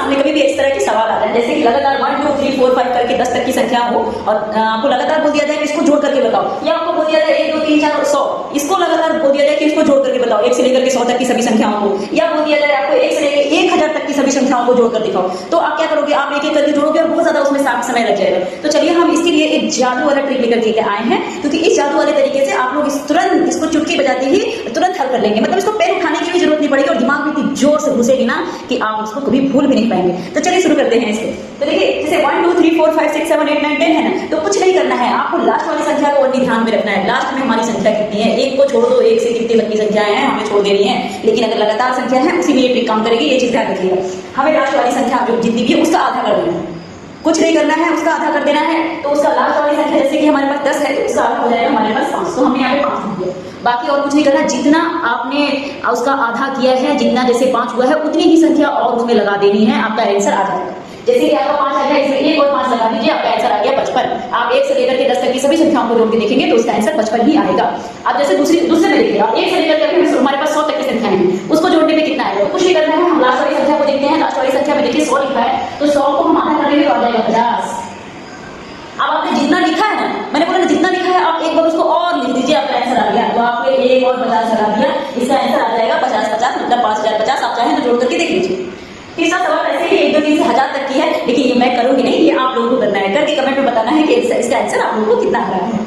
सामने कभी भी इस तरह के सवाल आ रहे हैं, जैसे कि लगातार 1 2 3 4 5 करके 10 तक की संख्या हो और आपको लगातार बोल दिया जाए कि इसको जोड़ करके बताओ, या आपको बोल दिया जाए 1 2 3 4 100, इसको लगातार बोल दिया जाए कि इसको जोड़ करके बताओ 1 से लेकर के 100 तक की सभी संख्याओं को, या बोल दिया जाए आपको 1 से लेकर 1000 तक की सभी संख्याओं को जोड़कर दिखाओ, तो आप क्या करोगे? आप एक एक करके जोड़ोगे और बहुत ज्यादा उसमें समय लग जाएगा। तो चलिए हम इसके लिए एक जादू वाला ट्रिक लेकर के आए हैं, क्योंकि इस जादू वाले तरीके से आप लोग तुरंत इसको चुटकी बजाते ही तुरंत हल कर लेंगे। मतलब इसको पैर उठाने की भी जरूरत नहीं पड़ेगी और दिमाग में इतनी जोर से घुसेगी ना कि आप उसको कभी भूल भी नहीं पाएंगे। तो चलिए शुरू करते हैं इसको। तो देखिए, जैसे 1 2 3 4 5 6 7 8 9 10 है ना, तो कुछ नहीं करना है, आपको लास्ट वाली संख्या को ओनली ध्यान में रखना है। लास्ट में हमारी संख्या कितनी है, एक को छोड़ दो, एक से कितनी तक की संख्याएं हैं हमें छोड़ देनी है, लेकिन अगर लगातार संख्या है उसी में ये ट्रिक काम करेगी, ये चीज ध्यान रखिएगा। हमें लास्ट वाली संख्या जो जितनी भी है उसका आधा कर देना है, कुछ नहीं करना है, उसका आधा कर देना है। तो उसका लास्ट वाली संख्या जैसे कि हमारे पास 10 है, तो उसका आधा हो जाएगा हमारे पास 5, तो हमने यहाँ पे 5 लिख दिया। बाकी और कुछ नहीं करना, जितना आपने उसका आधा किया है, जितना जैसे 5 हुआ है उतनी ही संख्या और उसमें लगा देनी है, आपका आंसर आ जाएगा। जैसे कि आपका 5 आ गया, इसमें 1 और 5 लगा दीजिए, आपका आंसर आ गया 55। आप 1 से लेकर के 10 तक की सभी संख्याओं को जोड़ के देखेंगे तो उसका आंसर 55 ही आएगा। आप जैसे दूसरे में देखिए, आप 1 से लेकर के हमारे पास 100 तक की संख्याएं हैं, उसको जोड़ने में कितना आएगा? कुछ नहीं करना है, हम लास्ट वाली संख्या को देखते हैं। लास्ट वाली संख्या में देखिए 100 लिखा है, तो 100 को हम आधा कर देंगे तो आ जाएगा 50। अब आपने जितना लिखा है ना, मैंने बोला ना जितना लिखा है, आप एक बार उसको और लिख दीजिए, आपका आंसर आ गया। तो आपने 1 और 50 लगा दिया, इसका आंसर आ जाएगा 50 50, मतलब 5050। आप चाहें तो जोड़ करके देख लीजिए। तीसरा सवाल ऐसे ही 1 2 3 से 1000 तक की है, लेकिन ये मैं करूंगी नहीं, ये आप लोगों को करना है। करके कमेंट में बताना है कि इसका आंसर आप लोगों को कितना आ रहा है।